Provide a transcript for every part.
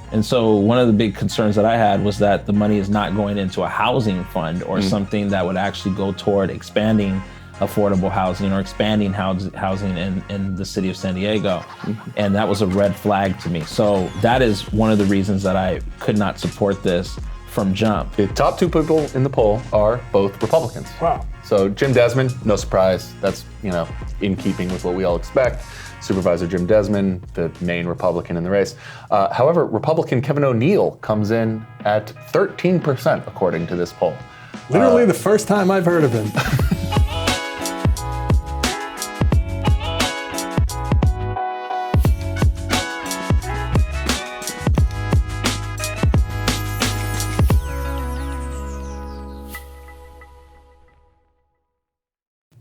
And so one of the big concerns that I had was that the money is not going into a housing fund or something that would actually go toward expanding affordable housing or expanding housing in the city of San Diego. And that was a red flag to me. So that is one of the reasons that I could not support this from jump. The top two people in the poll are both Republicans. Wow. So Jim Desmond, no surprise. That's, in keeping with what we all expect. Supervisor Jim Desmond, the main Republican in the race. However, Republican Kevin O'Neill comes in at 13%, according to this poll. Literally the first time I've heard of him.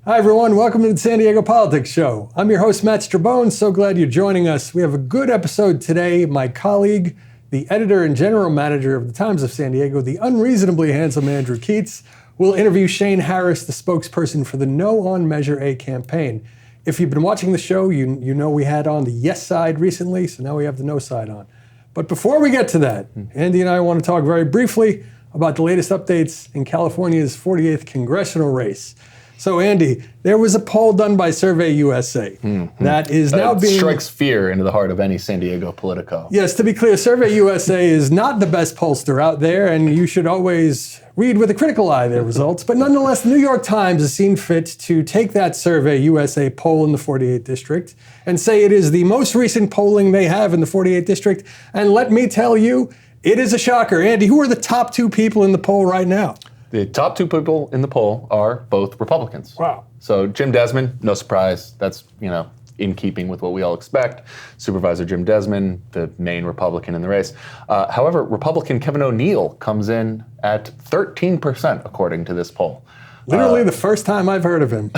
Hi everyone, welcome to the San Diego Politics Show. I'm your host, Matt Strabone. So glad you're joining us. We have a good episode today. My colleague, the editor and general manager of the Times of San Diego, the unreasonably handsome Andrew Keats, will interview Shane Harris, the spokesperson for the No on Measure A campaign. If you've been watching the show, you know we had on the yes side recently, so now we have the no side on. But before we get to that, Andy and I want to talk very briefly about the latest updates in California's 48th congressional race. So Andy, there was a poll done by Survey USA that is now being... strikes fear into the heart of any San Diego politico. Yes, to be clear, Survey USA is not the best pollster out there, and you should always read with a critical eye their results. But nonetheless, the New York Times has seen fit to take that Survey USA poll in the 48th district and say it is the most recent polling they have in the 48th district. And let me tell you, it is a shocker. Andy, who are the top two people in the poll right now? The top two people in the poll are both Republicans. Wow. So Jim Desmond, no surprise. That's, in keeping with what we all expect. Supervisor Jim Desmond, the main Republican in the race. However, Republican Kevin O'Neill comes in at 13%, according to this poll. Literally the first time I've heard of him.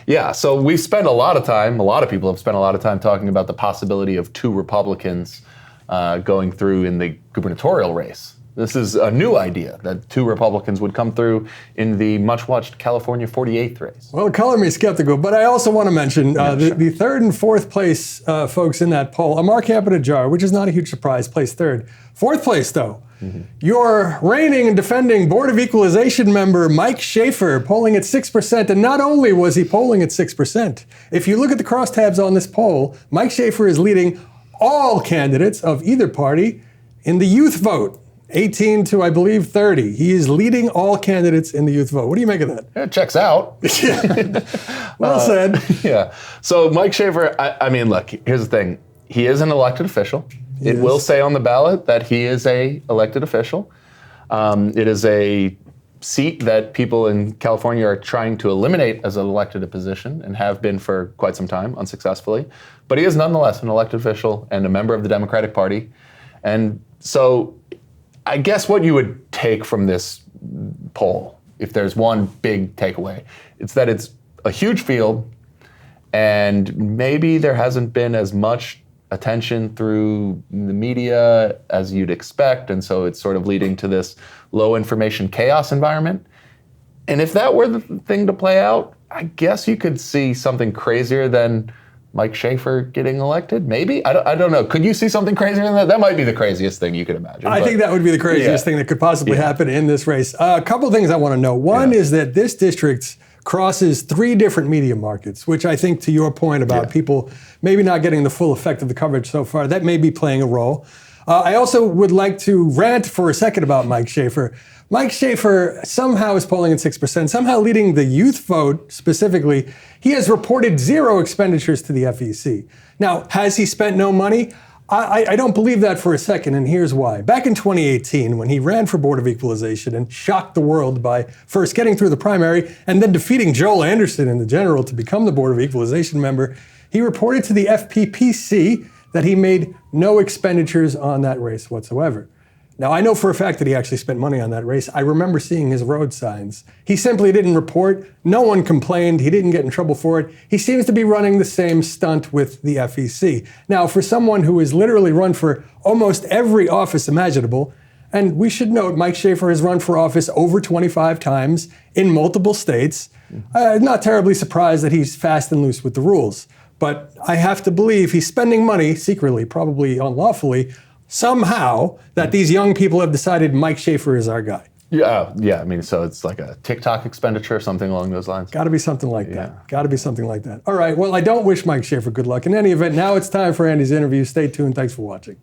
Yeah, so we spent a lot of people have spent a lot of time talking about the possibility of two Republicans going through in the gubernatorial race. This is a new idea, that two Republicans would come through in the much-watched California 48th race. Well, color me skeptical, but I also want to mention the third and fourth place folks in that poll. Amar Campanajjar, which is not a huge surprise, placed third. Fourth place, though, your reigning and defending Board of Equalization member, Mike Schaefer, polling at 6%. And not only was he polling at 6%, if you look at the crosstabs on this poll, Mike Schaefer is leading all candidates of either party in the youth vote. 18 to, I believe, 30. He is leading all candidates in the youth vote. What do you make of that? It checks out. Well said. Yeah. So Mike Schaefer, I mean, look, here's the thing. He is an elected official. It will say on the ballot that he is a elected official. It is a seat that people in California are trying to eliminate as an elected position and have been for quite some time, unsuccessfully. But he is nonetheless an elected official and a member of the Democratic Party. And so I guess what you would take from this poll, if there's one big takeaway, it's that it's a huge field and maybe there hasn't been as much attention through the media as you'd expect, and so it's sort of leading to this low information chaos environment. And if that were the thing to play out, I guess you could see something crazier than Mike Schaefer getting elected, maybe? I don't know. Could you see something crazier than that? That might be the craziest thing you could imagine. I think that would be the craziest thing that could possibly happen in this race. A couple things I want to know. One is that this district crosses three different media markets, which I think, to your point about people maybe not getting the full effect of the coverage so far, that may be playing a role. I also would like to rant for a second about Mike Schaefer. Mike Schaefer somehow is polling at 6%, somehow leading the youth vote specifically. He has reported zero expenditures to the FEC. Now, has he spent no money? I don't believe that for a second, and here's why. Back in 2018, when he ran for Board of Equalization and shocked the world by first getting through the primary and then defeating Joel Anderson in the general to become the Board of Equalization member, he reported to the FPPC that he made no expenditures on that race whatsoever. Now, I know for a fact that he actually spent money on that race. I remember seeing his road signs. He simply didn't report. No one complained. He didn't get in trouble for it. He seems to be running the same stunt with the FEC. Now, for someone who has literally run for almost every office imaginable, and we should note Mike Schaefer has run for office over 25 times in multiple states, not terribly surprised that he's fast and loose with the rules. But I have to believe he's spending money secretly, probably unlawfully, somehow that these young people have decided Mike Schaefer is our guy. Yeah. I mean, so it's like a TikTok expenditure, something along those lines. Got to be something like that. Got to be something like that. All right. Well, I don't wish Mike Schaefer good luck. In any event, now it's time for Andy's interview. Stay tuned. Thanks for watching.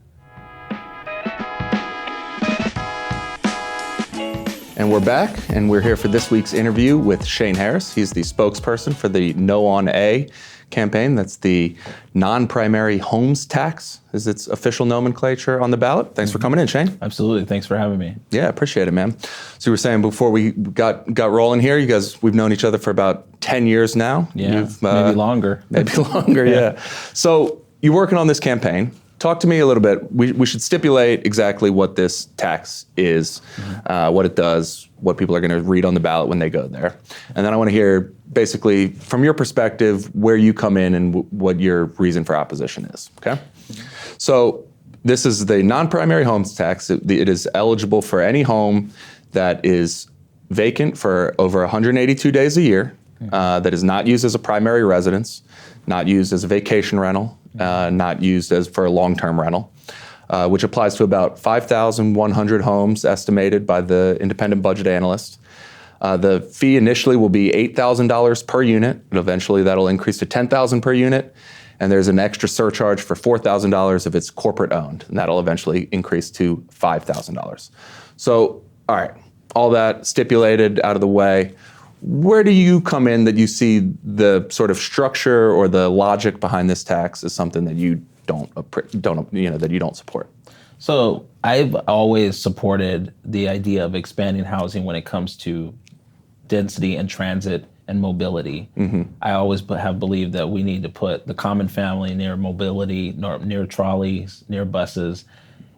And we're back, and we're here for this week's interview with Shane Harris. He's the spokesperson for the No on A campaign. That's the non-primary homes tax, is its official nomenclature on the ballot. Thanks for coming in, Shane. Absolutely. Thanks for having me. Yeah, appreciate it, man. So you were saying before we got rolling here, we've known each other for about 10 years now. Yeah, maybe longer. Maybe longer, yeah. So you're working on this campaign. Talk to me a little bit. We should stipulate exactly what this tax is, what it does, what people are going to read on the ballot when they go there. And then I want to hear, basically, from your perspective, where you come in and what your reason for opposition is, okay? So this is the non-primary homes tax. It is eligible for any home that is vacant for over 182 days a year, that is not used as a primary residence, not used as a vacation rental, not used as for a long-term rental, which applies to about 5,100 homes estimated by the independent budget analyst. The fee initially will be $8,000 per unit, and eventually that'll increase to $10,000 per unit. And there's an extra surcharge for $4,000 if it's corporate owned, and that'll eventually increase to $5,000. So, all right, all that stipulated out of the way. Where do you come in that you see the sort of structure or the logic behind this tax is something that you don't support? So I've always supported the idea of expanding housing when it comes to density and transit and mobility. I always have believed that we need to put the common family near mobility, near trolleys, near buses,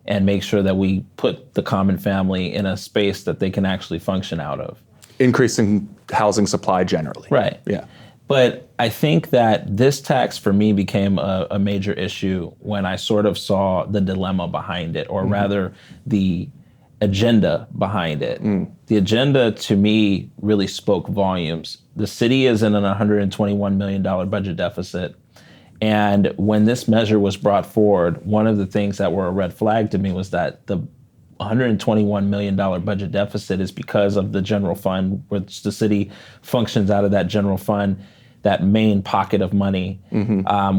and make sure that we put the common family in a space that they can actually function out of. Increasing housing supply generally. Right. Yeah. But I think that this tax for me became a major issue when I sort of saw the dilemma behind it, or rather the agenda behind it. The agenda to me really spoke volumes. The city is in an $121 million budget deficit. And when this measure was brought forward, one of the things that were a red flag to me was that the $121 million budget deficit is because of the general fund, which the city functions out of that general fund, that main pocket of money,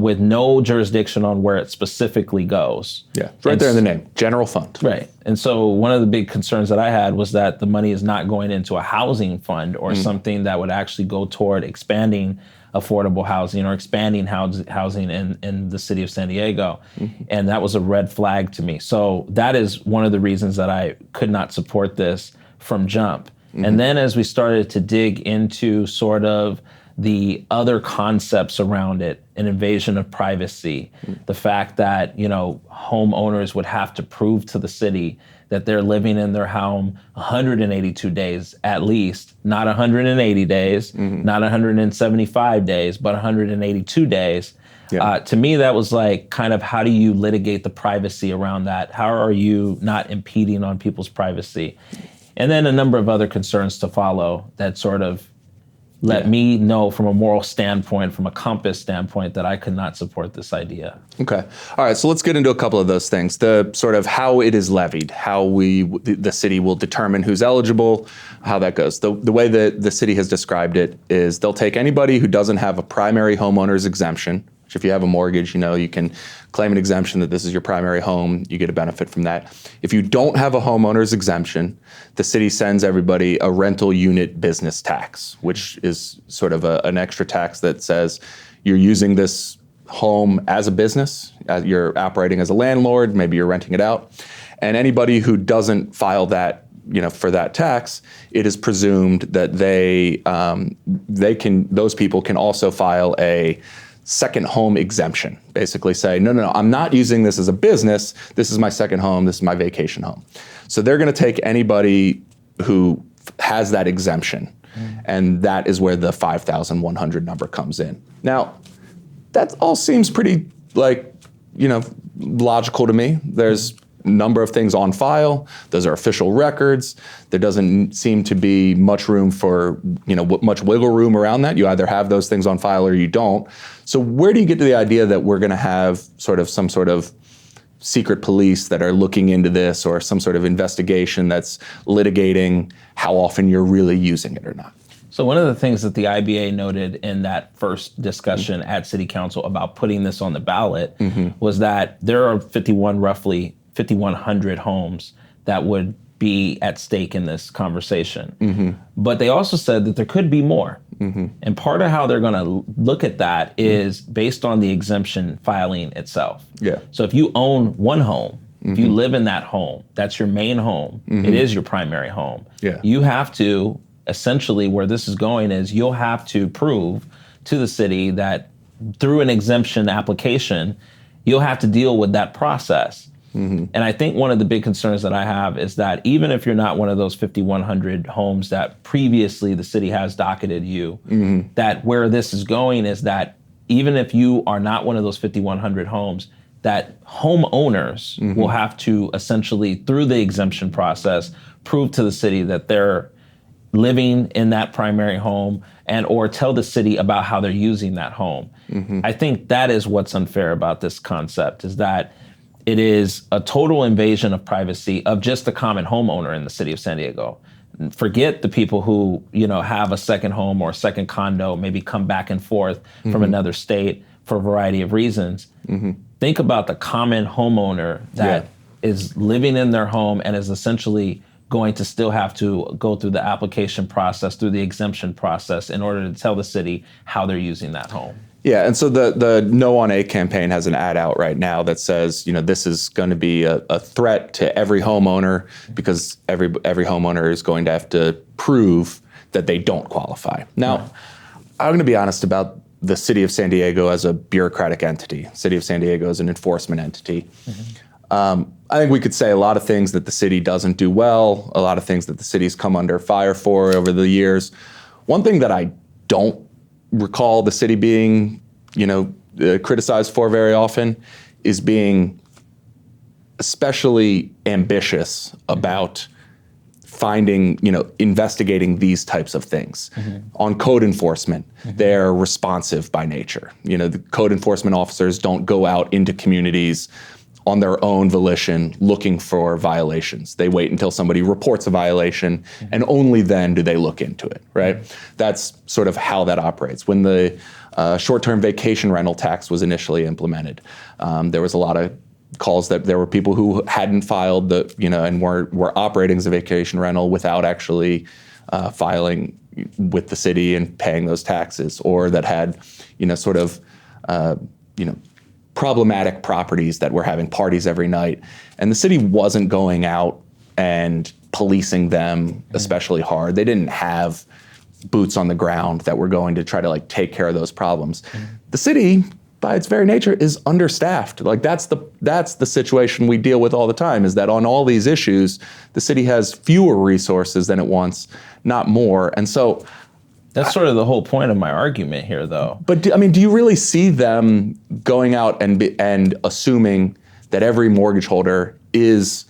with no jurisdiction on where it specifically goes. Yeah, it's right there in the name, general fund. Right. And so one of the big concerns that I had was that the money is not going into a housing fund or something that would actually go toward expanding affordable housing or expanding housing in the city of San Diego. And that was a red flag to me. So that is one of the reasons that I could not support this from jump. And then as we started to dig into sort of the other concepts around it, an invasion of privacy, the fact that, homeowners would have to prove to the city that they're living in their home 182 days at least, not 180 days, not 175 days, but 182 days. Yeah. To me, that was like kind of, how do you litigate the privacy around that? How are you not impeding on people's privacy? And then a number of other concerns to follow that sort of let me know from a moral standpoint, from a compass standpoint, that I could not support this idea. Okay. All right. So let's get into a couple of those things. The sort of how it is levied, how the city will determine who's eligible, how that goes. The way that the city has described it is they'll take anybody who doesn't have a primary homeowner's exemption, which if you have a mortgage, you can claim an exemption that this is your primary home. You get a benefit from that. If you don't have a homeowner's exemption, the city sends everybody a rental unit business tax, which is sort of an extra tax that says you're using this home as a business, you're operating as a landlord, maybe you're renting it out. And anybody who doesn't file that, for that tax, it is presumed that those people can also file a second home exemption, basically say, no, I'm not using this as a business. This is my second home. This is my vacation home. So they're going to take anybody who has that exemption, and that is where the 5,100 number comes in. Now, that all seems pretty logical to me. There's a number of things on file. Those are official records. There doesn't seem to be much room for, much wiggle room around that. You either have those things on file or you don't. So where do you get to the idea that we're going to have some sort of secret police that are looking into this, or some sort of investigation that's litigating how often you're really using it or not. So one of the things that the IBA noted in that first discussion at City Council about putting this on the ballot was that there are roughly 5,100 homes that would be at stake in this conversation. But they also said that there could be more. And part of how they're going to look at that is based on the exemption filing itself. Yeah. So if you own one home, if you live in that home, that's your main home, it is your primary home. Yeah. You have to, essentially where this is going is you'll have to prove to the city that through an exemption application, you'll have to deal with that process. And I think one of the big concerns that I have is that even if you're not one of those 5,100 homes that previously the city has docketed you, that where this is going is that even if you are not one of those 5,100 homes, that homeowners will have to essentially, through the exemption process, prove to the city that they're living in that primary home and or tell the city about how they're using that home. I think that is what's unfair about this concept, is that it is a total invasion of privacy of just the common homeowner in the city of San Diego. Forget the people who, have a second home or a second condo, maybe come back and forth from another state for a variety of reasons. Think about the common homeowner that is living in their home and is essentially going to still have to go through the application process, through the exemption process in order to tell the city how they're using that home. Yeah, and so the No on A campaign has an ad out right now that says, this is going to be a threat to every homeowner, because every homeowner is going to have to prove that they don't qualify. Now, I'm going to be honest about the city of San Diego as a bureaucratic entity. City of San Diego is an enforcement entity. I think we could say a lot of things that the city doesn't do well, a lot of things that the city's come under fire for over the years. One thing that I don't recall the city being, criticized for very often is being especially ambitious about finding, investigating these types of things. On code enforcement, they're responsive by nature. The code enforcement officers don't go out into communities on their own volition looking for violations. They wait until somebody reports a violation, and only then do they look into it, right? That's sort of how that operates. When the short-term vacation rental tax was initially implemented, there was a lot of calls that there were people who hadn't filed and were operating as a vacation rental without actually filing with the city and paying those taxes, or that had, problematic properties that were having parties every night. And the city wasn't going out and policing them especially hard. They didn't have boots on the ground that were going to try to take care of those problems. The city, by its very nature, is understaffed. That's the situation we deal with all the time, is that on all these issues, the city has fewer resources than it wants, not more. And so that's sort of the whole point of my argument here, though. But do you really see them going out and assuming that every mortgage holder is,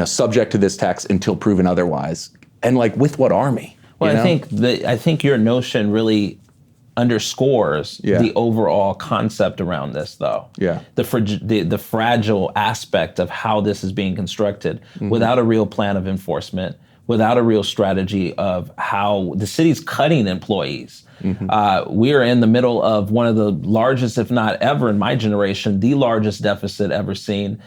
subject to this tax until proven otherwise? And with what army? Well, I think your notion really underscores the overall concept around this, though. Yeah. The fragile aspect of how this is being constructed without a real plan of enforcement, without a real strategy of how the city's cutting employees. We are in the middle of one of the largest, if not ever in my generation, the largest deficit ever seen.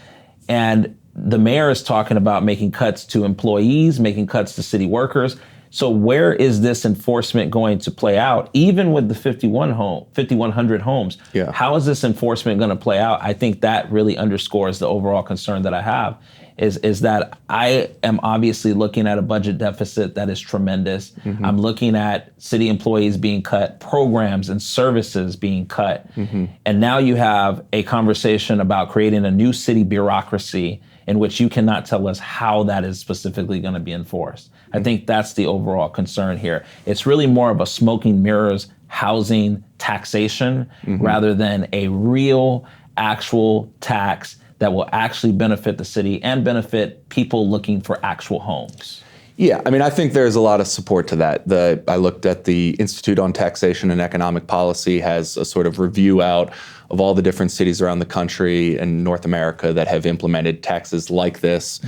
And the mayor is talking about making cuts to employees, making cuts to city workers. So where is this enforcement going to play out? Even with the 5,100 homes, how is this enforcement going to play out? I think that really underscores the overall concern that I have, is that I am obviously looking at a budget deficit that is tremendous. I'm looking at city employees being cut, programs and services being cut. And now you have a conversation about creating a new city bureaucracy in which you cannot tell us how that is specifically going to be enforced. I think that's the overall concern here. It's really more of a smoke and mirrors housing taxation rather than a real, actual tax that will actually benefit the city and benefit people looking for actual homes. Yeah, I mean, I think there's a lot of support to that. I looked at the Institute on Taxation and Economic Policy has a sort of review out of all the different cities around the country and North America that have implemented taxes like this.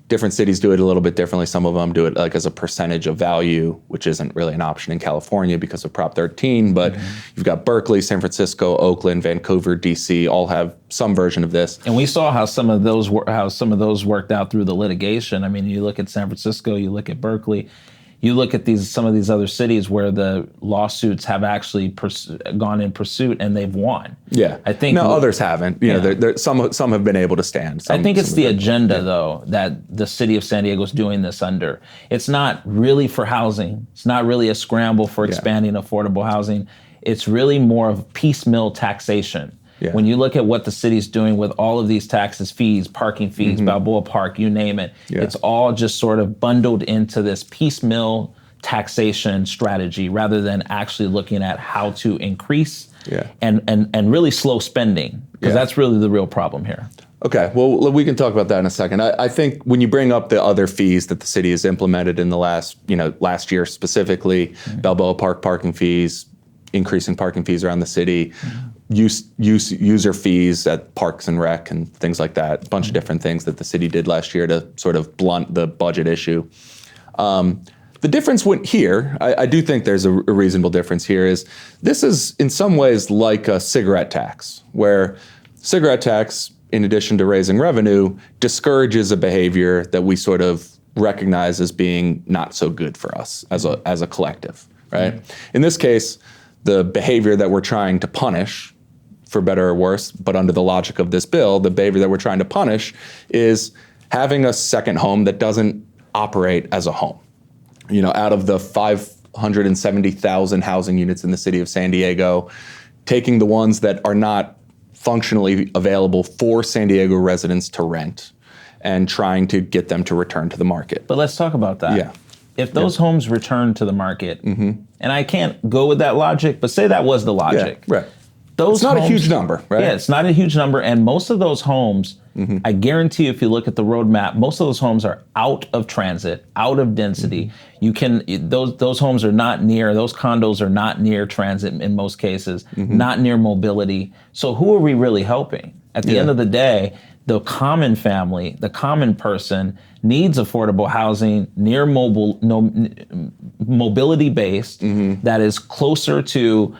Different cities do it a little bit differently. Some of them do it like as a percentage of value, which isn't really an option in California because of Prop 13. But you've got Berkeley, San Francisco, Oakland, Vancouver, DC, all have some version of this. And we saw how some of those worked out through the litigation. I mean, you look at San Francisco, you look at Berkeley, you look at some of these other cities where the lawsuits have actually gone in pursuit and they've won. Yeah, I think others haven't. You know, some have been able to stand. I think it's the agenda, though, that the city of San Diego is doing this under. It's not really for housing. It's not really a scramble for expanding affordable housing. It's really more of piecemeal taxation. Yeah. When you look at what the city's doing with all of these taxes, fees, parking fees, Balboa Park, you name it, it's all just sort of bundled into this piecemeal taxation strategy rather than actually looking at how to increase and really slow spending, because that's really the real problem here. Okay, well, we can talk about that in a second. I think when you bring up the other fees that the city has implemented in the last year specifically, Balboa Park parking fees, increasing parking fees around the city, user fees at Parks and Rec and things like that, a bunch of different things that the city did last year to sort of blunt the budget issue. The difference here, I do think there's a reasonable difference here, is this is in some ways like a cigarette tax, where cigarette tax, in addition to raising revenue, discourages a behavior that we sort of recognize as being not so good for us as a collective, right? In this case, the behavior that we're trying to punish, for better or worse, but under the logic of this bill, the behavior that we're trying to punish is having a second home that doesn't operate as a home. You know, out of the 570,000 housing units in the city of San Diego, taking the ones that are not functionally available for San Diego residents to rent and trying to get them to return to the market. But let's talk about that. Yeah. If those homes return to the market, and I can't go with that logic, but say that was the logic. Yeah, right. Those it's not homes, a huge number, right? Yeah, it's not a huge number. And most of those homes, I guarantee you, if you look at the roadmap, most of those homes are out of transit, out of density. You can, those homes are not near, those condos are not near transit in most cases, not near mobility. So who are we really helping? At the end of the day, the common family, the common person needs affordable housing near mobility based that is closer to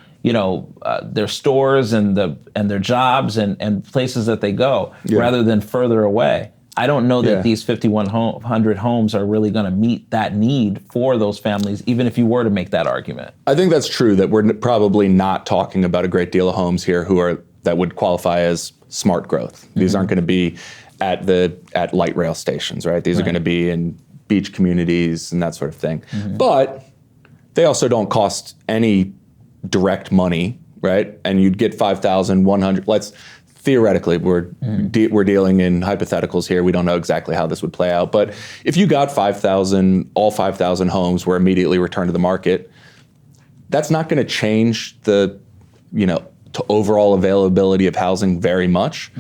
their stores and their jobs and places that they go rather than further away. I don't know that these 5,100 homes are really going to meet that need for those families, even if you were to make that argument. I think that's true, that we're probably not talking about a great deal of homes here that would qualify as smart growth. These aren't going to be at light rail stations, right? These are going to be in beach communities and that sort of thing. But they also don't cost any direct money, right? And you'd get 5,100. Theoretically, we're dealing in hypotheticals here. We don't know exactly how this would play out. But if you got all 5,000 homes were immediately returned to the market, that's not going to change the, to overall availability of housing very much.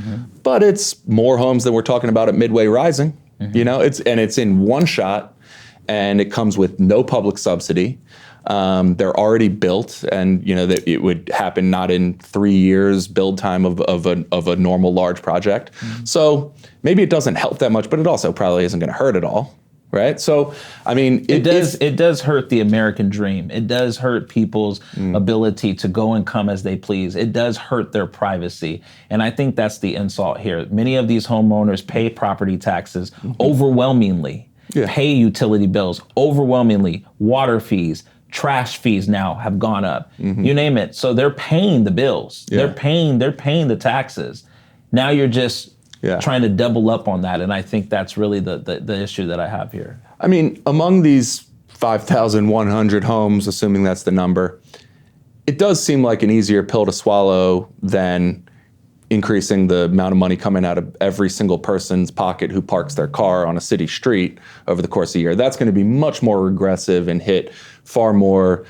But it's more homes than we're talking about at Midway Rising. It's in one shot, and it comes with no public subsidy. They're already built, and that it would happen not in 3 years build time of a normal large project. So maybe it doesn't help that much, but it also probably isn't going to hurt at all, right? So I mean, it does hurt the American dream. It does hurt people's ability to go and come as they please. It does hurt their privacy, and I think that's the insult here. Many of these homeowners pay property taxes overwhelmingly, pay utility bills overwhelmingly, water fees. Trash fees now have gone up. You name it. So they're paying the bills. They're paying the taxes. Now you're just trying to double up on that. And I think that's really the issue that I have here. I mean, among these 5,100 homes, assuming that's the number, it does seem like an easier pill to swallow than increasing the amount of money coming out of every single person's pocket who parks their car on a city street over the course of a year. That's going to be much more regressive and hit far more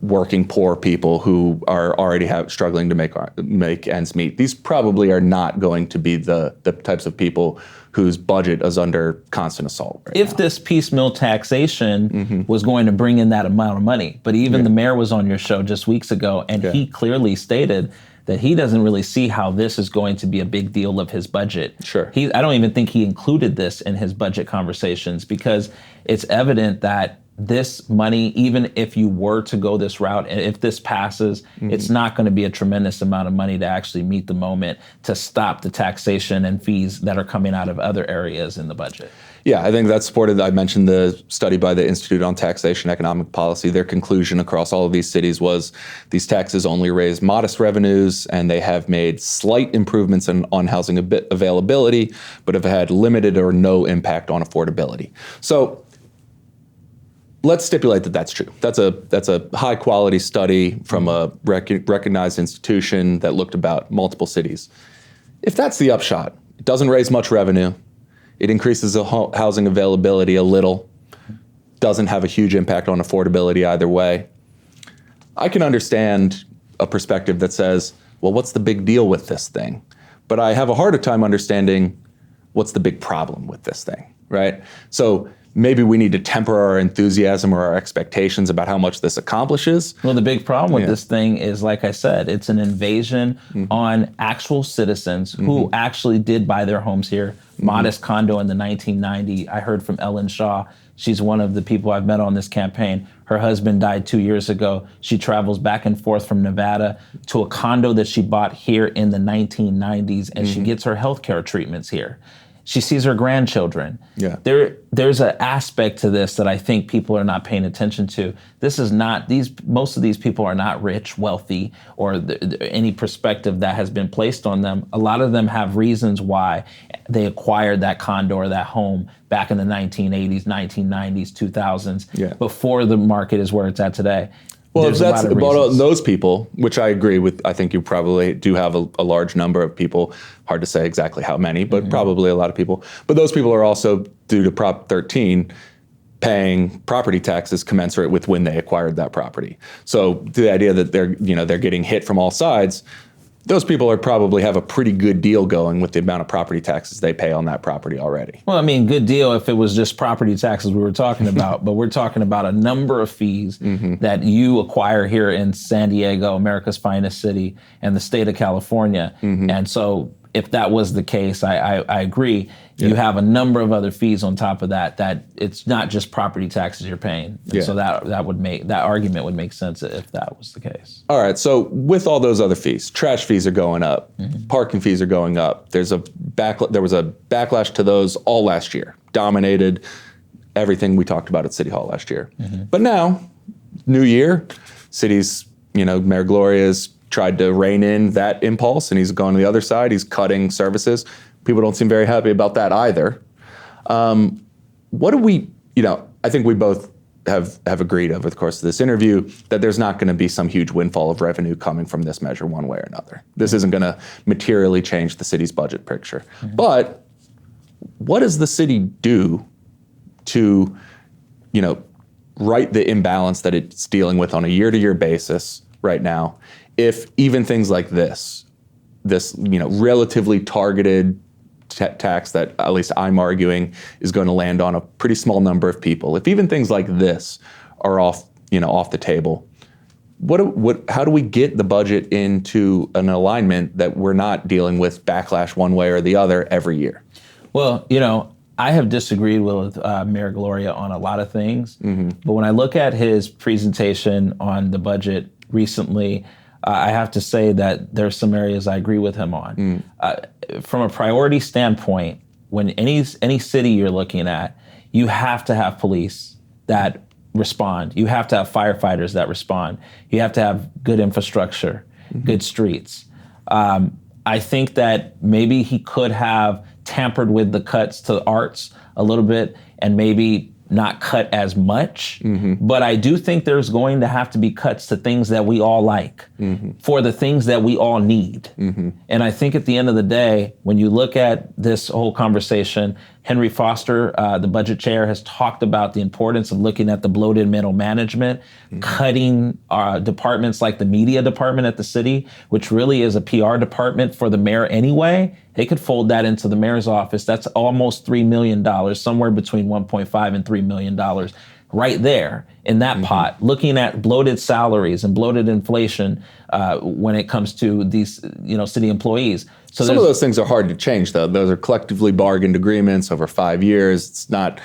working poor people who are already struggling to make ends meet. These probably are not going to be the types of people whose budget is under constant assault right if now. this piecemeal taxation was going to bring in that amount of money. But even the mayor was on your show just weeks ago, and he clearly stated that he doesn't really see how this is going to be a big deal of his budget. Sure. I don't even think he included this in his budget conversations, because it's evident that this money, even if you were to go this route, and if this passes, it's not going to be a tremendous amount of money to actually meet the moment to stop the taxation and fees that are coming out of other areas in the budget. Yeah, I think that's supported. I mentioned the study by the Institute on Taxation Economic Policy. Their conclusion across all of these cities was these taxes only raise modest revenues, and they have made slight improvements on housing availability, but have had limited or no impact on affordability. So let's stipulate that that's true. That's a high quality study from a recognized institution that looked about multiple cities. If that's the upshot, it doesn't raise much revenue. It increases the housing availability a little, doesn't have a huge impact on affordability either way. I can understand a perspective that says, well, what's the big deal with this thing? But I have a harder time understanding what's the big problem with this thing, right? So maybe we need to temper our enthusiasm or our expectations about how much this accomplishes. Well, the big problem with this thing is, like I said, it's an invasion on actual citizens who actually did buy their homes here. Modest condo in the 1990s. I heard from Ellen Shaw. She's one of the people I've met on this campaign. Her husband died 2 years ago. She travels back and forth from Nevada to a condo that she bought here in the 1990s, and she gets her healthcare treatments here. She sees her grandchildren. Yeah. There's an aspect to this that I think people are not paying attention to. This is not, most of these people are not rich, wealthy, or any perspective that has been placed on them. A lot of them have reasons why they acquired that condo or that home back in the 1980s, 1990s, 2000s, before the market is where it's at today. Well, if that's about those people, which I agree with, I think you probably do have a large number of people, hard to say exactly how many, but probably a lot of people. But those people are also, due to Prop 13, paying property taxes commensurate with when they acquired that property. So the idea that they're getting hit from all sides, those people are probably have a pretty good deal going with the amount of property taxes they pay on that property already. Well, I mean, good deal if it was just property taxes we were talking about, but we're talking about a number of fees that you acquire here in San Diego, America's finest city, and the state of California. And so if that was the case, I agree. You have a number of other fees on top of that it's not just property taxes you're paying. And so that argument would make sense if that was the case. All right, so with all those other fees, trash fees are going up, parking fees are going up. There was a backlash to those all last year, dominated everything we talked about at City Hall last year. But now, new year, cities, Mayor Gloria's tried to rein in that impulse, and he's gone to the other side. He's cutting services. People don't seem very happy about that either. What do we, I think we both have agreed over the course of this interview that there's not going to be some huge windfall of revenue coming from this measure one way or another. This isn't going to materially change the city's budget picture. But what does the city do to, right the imbalance that it's dealing with on a year-to-year basis right now, if even things like this relatively targeted tax that at least I'm arguing is going to land on a pretty small number of people, if even things like this are off the table, how do we get the budget into an alignment that we're not dealing with backlash one way or the other every year? Well, I have disagreed with Mayor Gloria on a lot of things, but when I look at his presentation on the budget recently, I have to say that there's some areas I agree with him on. From a priority standpoint, when any city you're looking at, you have to have police that respond. You have to have firefighters that respond. You have to have good infrastructure, good streets. I think that maybe he could have tampered with the cuts to arts a little bit and maybe not cut as much, but I do think there's going to have to be cuts to things that we all like for the things that we all need. And I think at the end of the day, when you look at this whole conversation, Henry Foster, the budget chair, has talked about the importance of looking at the bloated middle management, cutting departments like the media department at the city, which really is a PR department for the mayor anyway. They could fold that into the mayor's office. That's almost $3 million, somewhere between $1.5 and $3 million. Right there in that pot, looking at bloated salaries and bloated inflation when it comes to these, city employees. So some of those things are hard to change, though. Those are collectively bargained agreements over 5 years. It's not,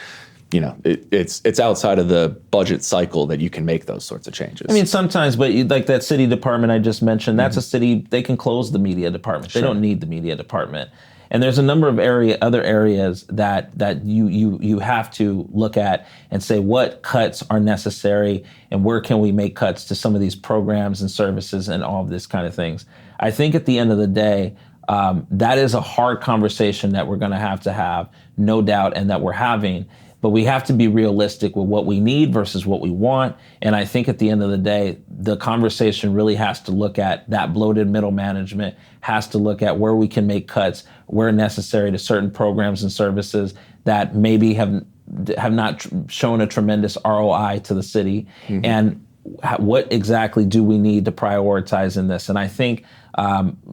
it's outside of the budget cycle that you can make those sorts of changes. I mean, sometimes, but like that city department I just mentioned, that's a city, they can close the media department. They don't need the media department. And there's a number of other areas that you have to look at and say what cuts are necessary and where can we make cuts to some of these programs and services and all of this kind of things. I think at the end of the day, that is a hard conversation that we're going to have, no doubt, and that we're having. But we have to be realistic with what we need versus what we want. And I think at the end of the day, the conversation really has to look at that bloated middle management, has to look at where we can make cuts, where necessary to certain programs and services that maybe have not shown a tremendous ROI to the city. And what exactly do we need to prioritize in this? And I think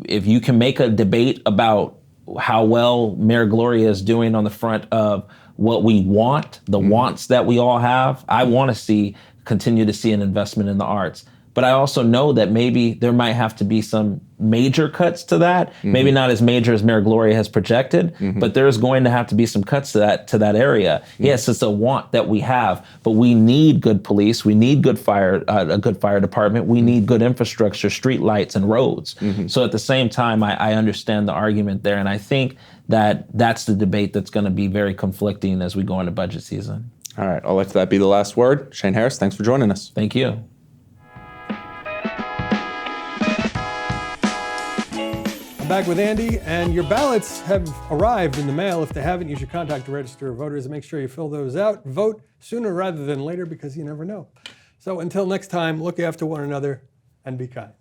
if you can make a debate about how well Mayor Gloria is doing on the front of what we want, the wants that we all have. I want to continue to see an investment in the arts. But I also know that maybe there might have to be some major cuts to that. Maybe not as major as Mayor Gloria has projected, but there's going to have to be some cuts to that area. Yes, it's a want that we have, but we need good police. We need a good fire department. We need good infrastructure, street lights and roads. So at the same time, I understand the argument there. And I think that's the debate that's going to be very conflicting as we go into budget season. All right, I'll let that be the last word. Shane Harris, thanks for joining us. Thank you. Back with Andy, and your ballots have arrived in the mail. If they haven't, you should contact the Register of Voters and make sure you fill those out. Vote sooner rather than later because you never know. So until next time, look after one another and be kind.